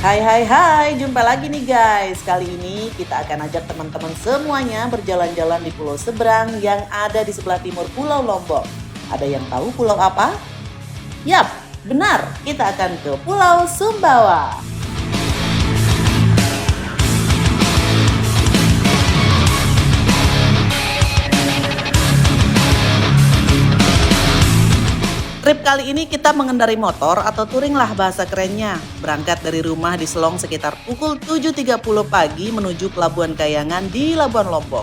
Hai hai hai, jumpa lagi nih guys. Kali ini kita akan ajak teman-teman semuanya berjalan-jalan di pulau seberang yang ada di sebelah timur Pulau Lombok. Ada yang tahu pulau apa? Yap, benar, kita akan ke Pulau Sumbawa. Trip kali ini kita mengendarai motor atau touring lah bahasa kerennya. Berangkat dari rumah di Selong sekitar pukul 7.30 pagi menuju Pelabuhan Kayangan di Labuan Lombok.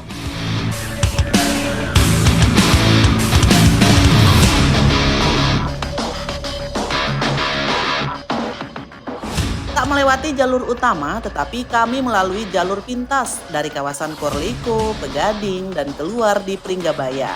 Tak melewati jalur utama, tetapi kami melalui jalur pintas dari kawasan Korliko, Pegading, dan keluar di Pringgabaya.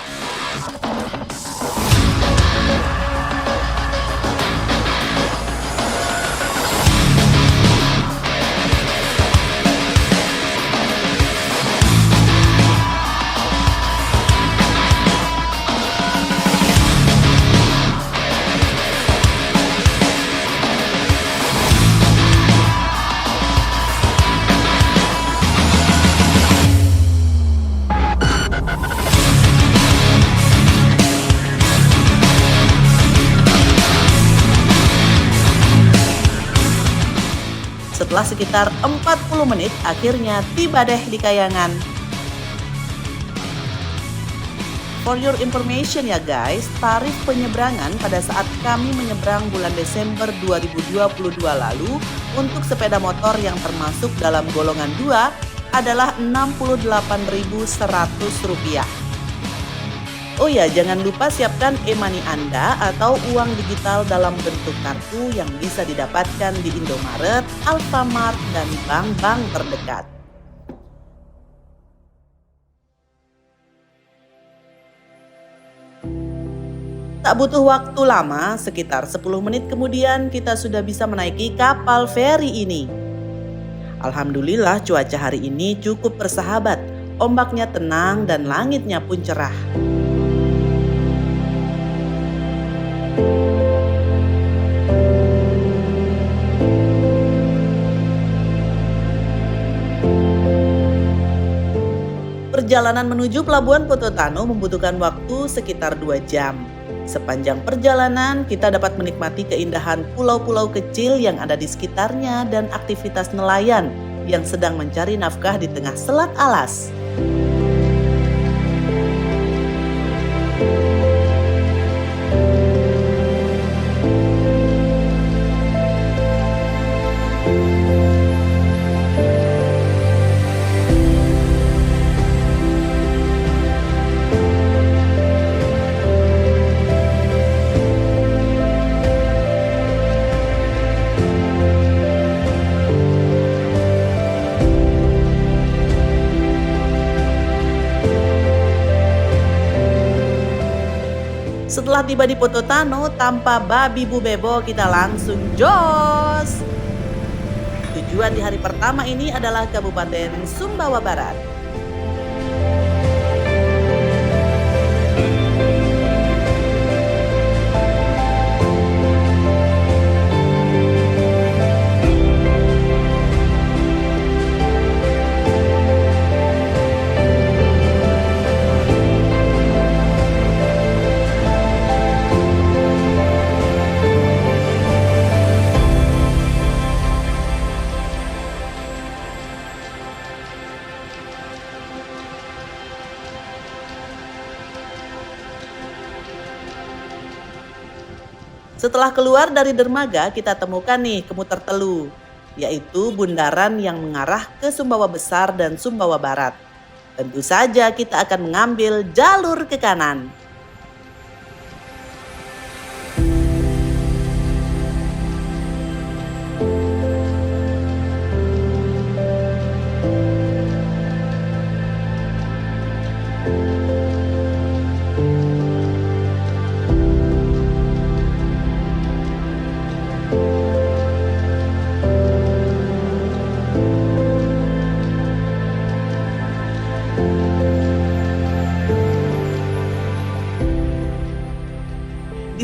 Setelah sekitar 40 menit, akhirnya tiba deh di Kayangan. For your information ya guys, tarif penyeberangan pada saat kami menyeberang bulan Desember 2022 lalu untuk sepeda motor yang termasuk dalam golongan 2 adalah Rp68.100. Oh ya, jangan lupa siapkan e-money Anda atau uang digital dalam bentuk kartu yang bisa didapatkan di Indomaret, Alfamart, dan bank-bank terdekat. Tak butuh waktu lama, sekitar 10 menit kemudian kita sudah bisa menaiki kapal feri ini. Alhamdulillah cuaca hari ini cukup bersahabat, ombaknya tenang dan langitnya pun cerah. Perjalanan menuju Pelabuhan Pototano membutuhkan waktu sekitar 2 jam. Sepanjang perjalanan, kita dapat menikmati keindahan pulau-pulau kecil yang ada di sekitarnya dan aktivitas nelayan yang sedang mencari nafkah di tengah selat alas. Setelah tiba di Pototano, tanpa babi bu bebo kita langsung jos. Tujuan di hari pertama ini adalah Kabupaten Sumbawa Barat. Setelah keluar dari dermaga, kita temukan nih Kemuter Telu, yaitu bundaran yang mengarah ke Sumbawa Besar dan Sumbawa Barat. Tentu saja kita akan mengambil jalur ke kanan.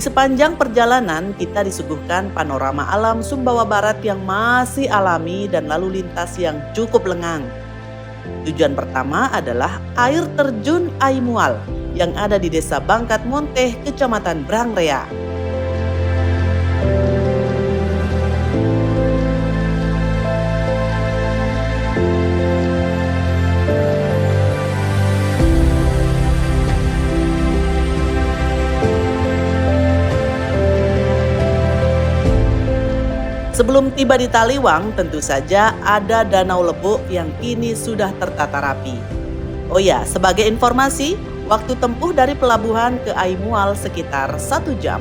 Di sepanjang perjalanan, kita disuguhkan panorama alam Sumbawa Barat yang masih alami dan lalu lintas yang cukup lengang. Tujuan pertama adalah air terjun Aimual yang ada di Desa Bangkat Monteh, Kecamatan Brangrea. Sebelum tiba di Taliwang, tentu saja ada Danau Lebuk yang kini sudah tertata rapi. Oh ya, sebagai informasi, waktu tempuh dari pelabuhan ke Aimual sekitar 1 jam.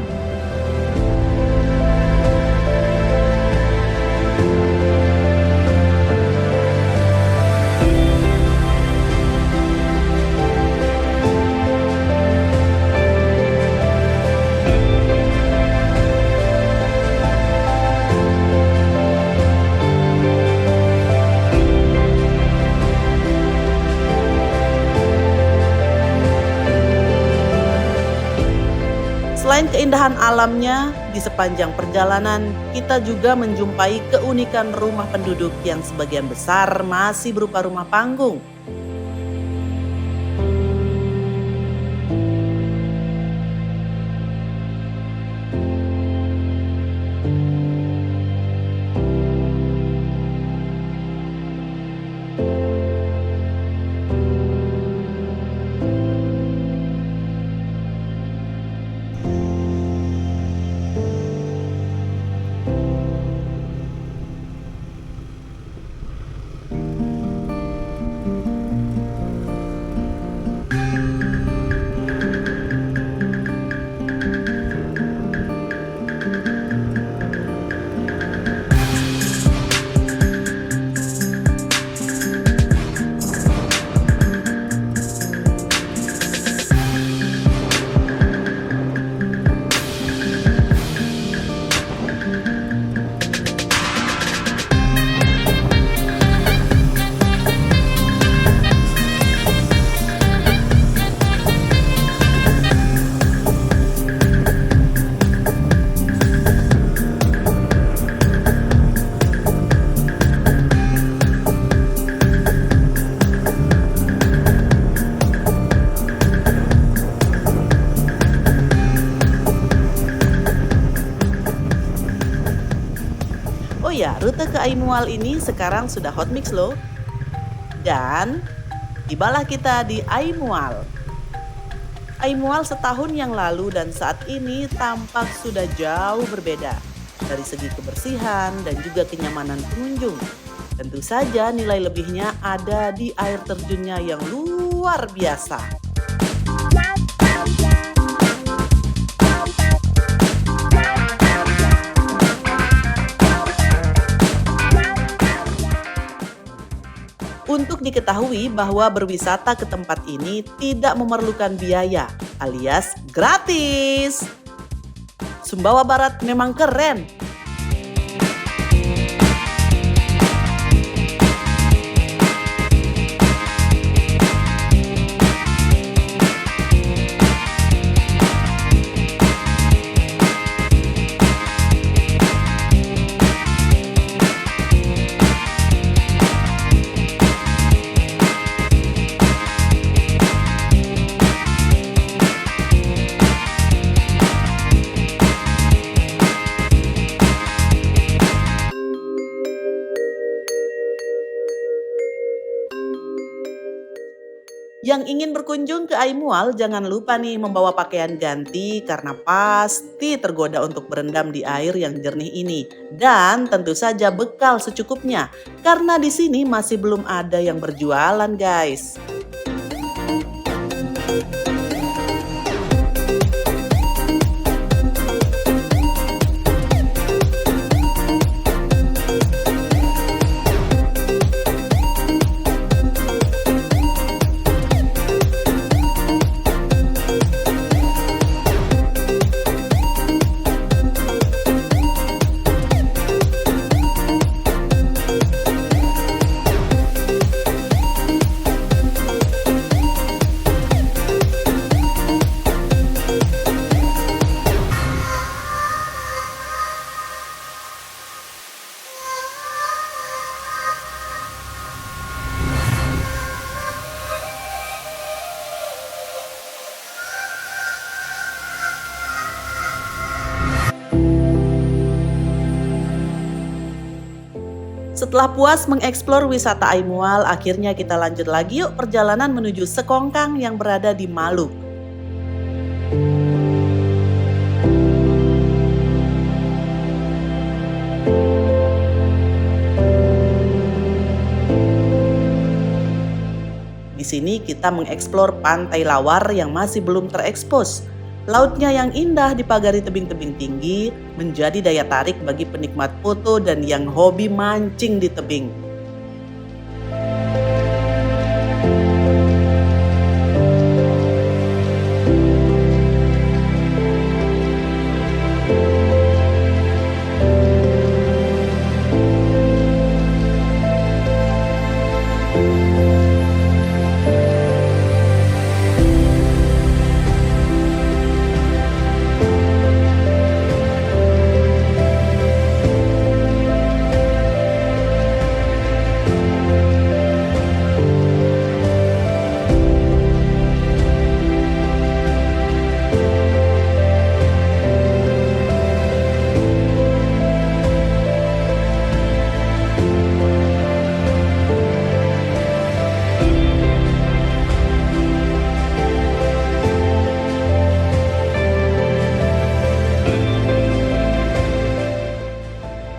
Selain keindahan alamnya, di sepanjang perjalanan kita juga menjumpai keunikan rumah penduduk yang sebagian besar masih berupa rumah panggung. Oh ya, rute ke Aimual ini sekarang sudah hot mix loh. Dan tibalah kita di Aimual. Aimual setahun yang lalu dan saat ini tampak sudah jauh berbeda dari segi kebersihan dan juga kenyamanan pengunjung. Tentu saja nilai lebihnya ada di air terjunnya yang luar biasa. Untuk diketahui bahwa berwisata ke tempat ini tidak memerlukan biaya alias gratis. Sumbawa Barat memang keren. Yang ingin berkunjung ke Aimual jangan lupa nih membawa pakaian ganti karena pasti tergoda untuk berendam di air yang jernih ini. Dan tentu saja bekal secukupnya karena di sini masih belum ada yang berjualan guys. Setelah puas mengeksplor wisata Aimual, akhirnya kita lanjut lagi yuk perjalanan menuju Sekongkang yang berada di Maluku. Di sini kita mengeksplor pantai Lawar yang masih belum terekspos. Lautnya yang indah dipagari tebing-tebing tinggi menjadi daya tarik bagi penikmat foto dan yang hobi mancing di tebing.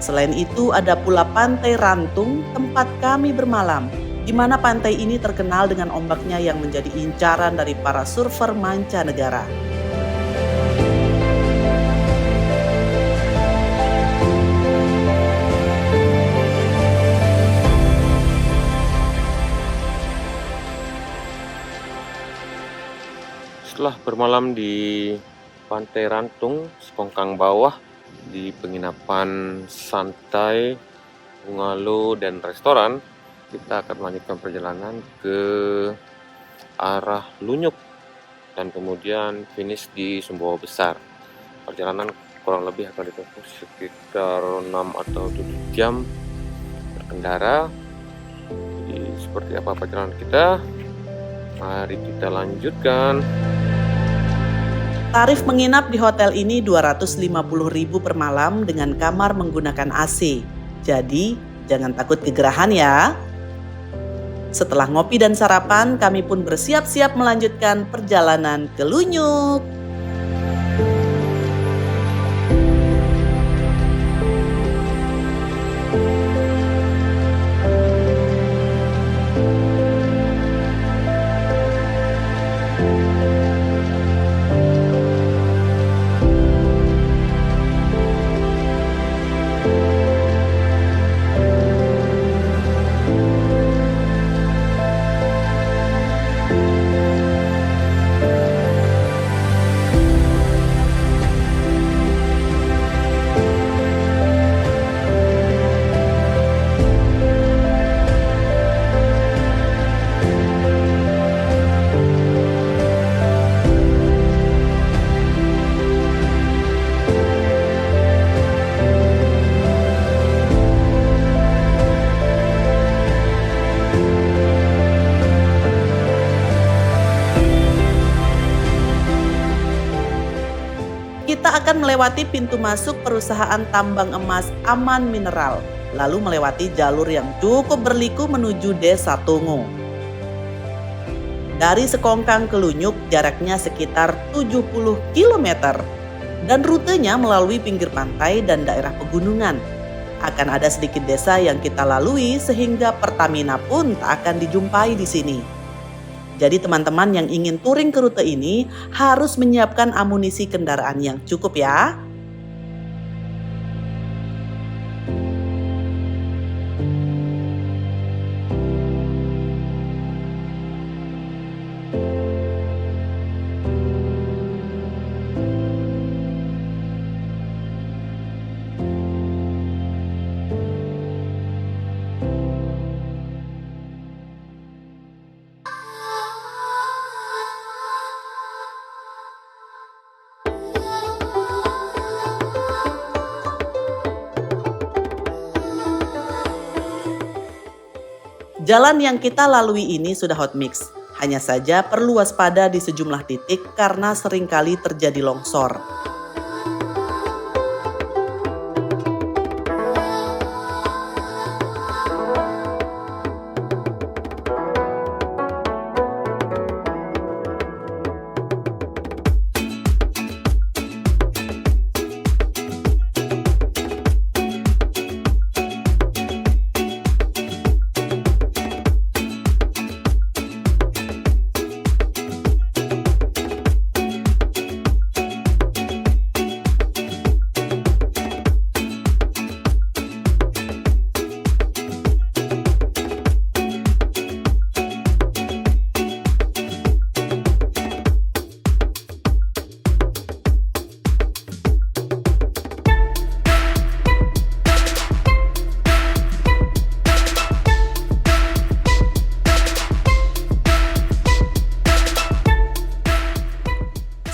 Selain itu ada pula Pantai Rantung, tempat kami bermalam, di mana pantai ini terkenal dengan ombaknya yang menjadi incaran dari para surfer mancanegara. Setelah bermalam di Pantai Rantung, Sekongkang Bawah, di penginapan santai, bungalow, dan restoran, kita akan melanjutkan perjalanan ke arah Lunyuk dan kemudian finish di Sumbawa Besar. Perjalanan kurang lebih akan ditempuh sekitar 6 atau 7 jam berkendara. Jadi seperti apa perjalanan kita? Mari kita lanjutkan. Tarif menginap di hotel ini Rp250.000 per malam dengan kamar menggunakan AC. Jadi, jangan takut kegerahan ya. Setelah ngopi dan sarapan, kami pun bersiap-siap melanjutkan perjalanan ke Lunyuk. Kita akan melewati pintu masuk perusahaan tambang emas Aman Mineral, lalu melewati jalur yang cukup berliku menuju Desa Tungu. Dari Sekongkang ke Lunyuk jaraknya sekitar 70 km dan rutenya melalui pinggir pantai dan daerah pegunungan. Akan ada sedikit desa yang kita lalui sehingga Pertamina pun tak akan dijumpai di sini. Jadi teman-teman yang ingin touring ke rute ini harus menyiapkan amunisi kendaraan yang cukup ya. Jalan yang kita lalui ini sudah hot mix, hanya saja perlu waspada di sejumlah titik karena seringkali terjadi longsor.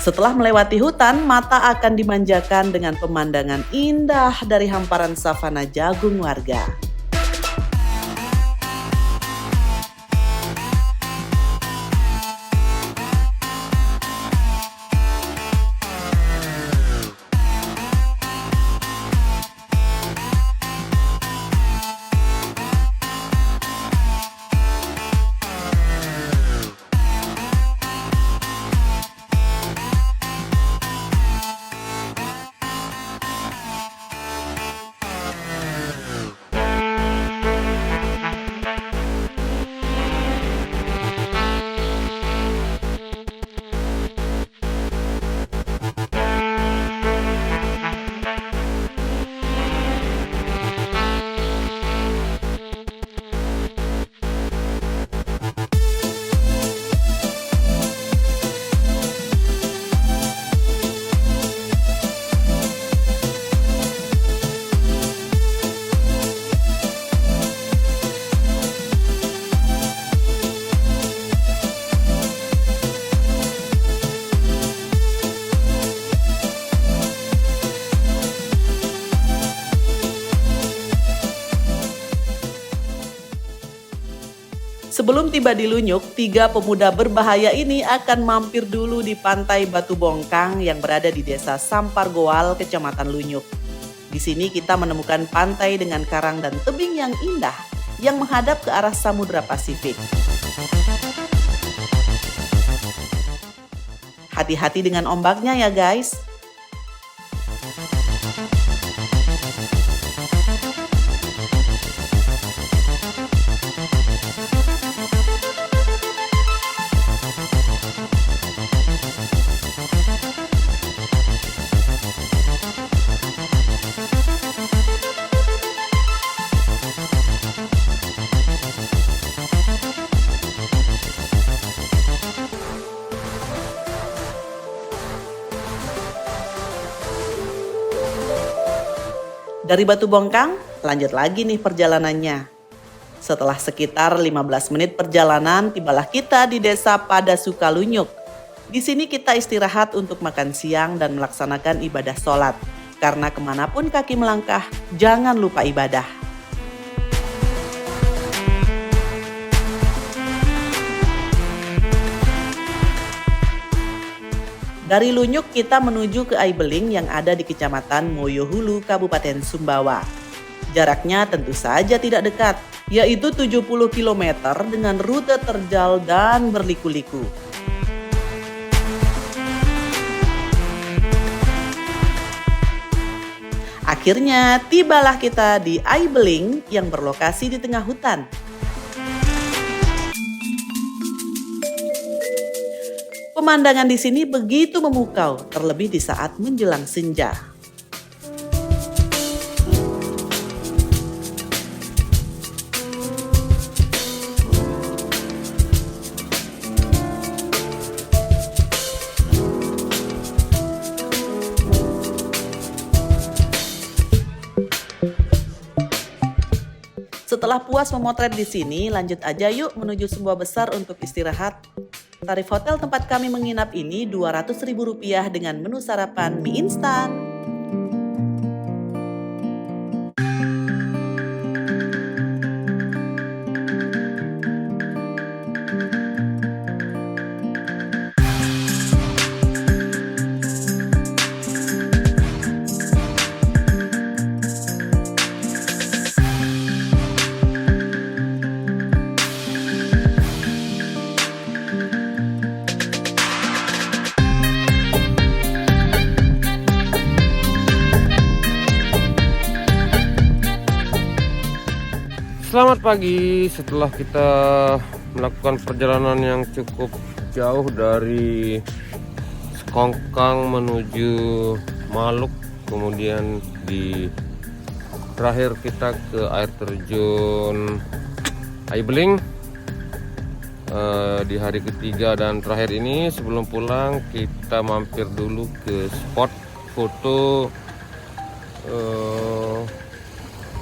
Setelah melewati hutan, mata akan dimanjakan dengan pemandangan indah dari hamparan savana jagung warga. Sebelum tiba di Lunyuk, 3 pemuda berbahaya ini akan mampir dulu di pantai Batu Bongkang yang berada di desa Sampargoal, Kecamatan Lunyuk. Di sini kita menemukan pantai dengan karang dan tebing yang indah yang menghadap ke arah Samudra Pasifik. Hati-hati dengan ombaknya ya guys. Dari Batu Bongkang, lanjut lagi nih perjalanannya. Setelah sekitar 15 menit perjalanan, tibalah kita di desa Padasuka Lunyuk. Di sini kita istirahat untuk makan siang dan melaksanakan ibadah sholat. Karena kemanapun kaki melangkah, jangan lupa ibadah. Dari Lunyuk kita menuju ke Aibeling yang ada di Kecamatan Moyohulu, Kabupaten Sumbawa. Jaraknya tentu saja tidak dekat, yaitu 70 km dengan rute terjal dan berliku-liku. Akhirnya tibalah kita di Aibeling yang berlokasi di tengah hutan. Pemandangan di sini begitu memukau, terlebih di saat menjelang senja. Setelah puas memotret di sini, lanjut aja yuk menuju Sumba Besar untuk istirahat. Tarif hotel tempat kami menginap ini Rp200.000 dengan menu sarapan mie instan. Selamat pagi. Setelah kita melakukan perjalanan yang cukup jauh dari Sekongkang menuju Maluk, kemudian di terakhir kita ke air terjun Aibeling di hari ketiga dan terakhir ini. Sebelum pulang kita mampir dulu ke spot foto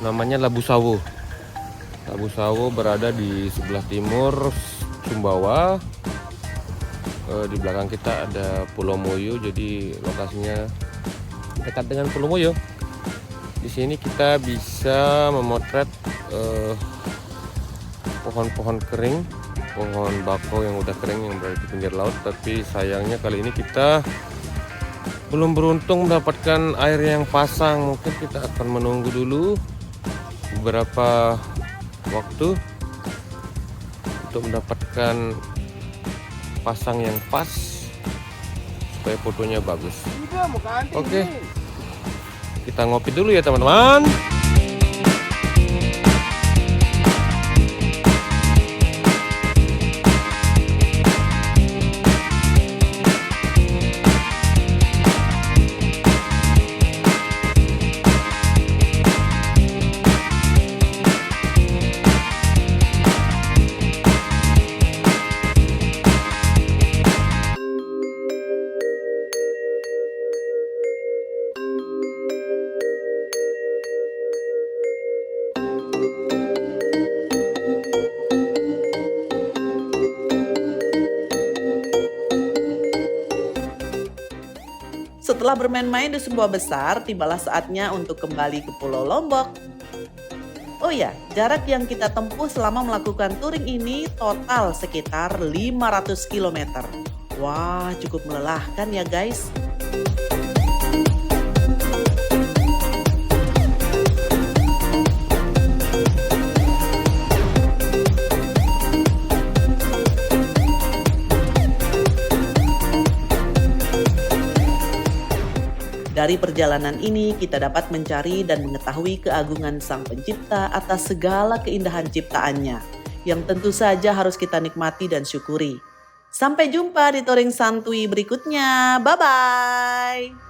namanya Labu Sawo. Labu Sawo berada di sebelah timur Sumbawa. Di belakang kita ada Pulau Moyo, jadi lokasinya dekat dengan Pulau Moyo. Di sini kita bisa memotret pohon-pohon kering, pohon bakau yang udah kering yang berada di pinggir laut. Tapi sayangnya kali ini kita belum beruntung mendapatkan air yang pasang. Mungkin kita akan menunggu dulu beberapa waktu untuk mendapatkan pasang yang pas supaya fotonya bagus. Oke, kita ngopi dulu ya teman-teman. Setelah bermain-main di Sumbawa Besar, tibalah saatnya untuk kembali ke Pulau Lombok. Oh ya, jarak yang kita tempuh selama melakukan touring ini total sekitar 500 km. Wah, cukup melelahkan ya guys. Dari perjalanan ini kita dapat mencari dan mengetahui keagungan Sang Pencipta atas segala keindahan ciptaannya, yang tentu saja harus kita nikmati dan syukuri. Sampai jumpa di touring santuy berikutnya. Bye-bye.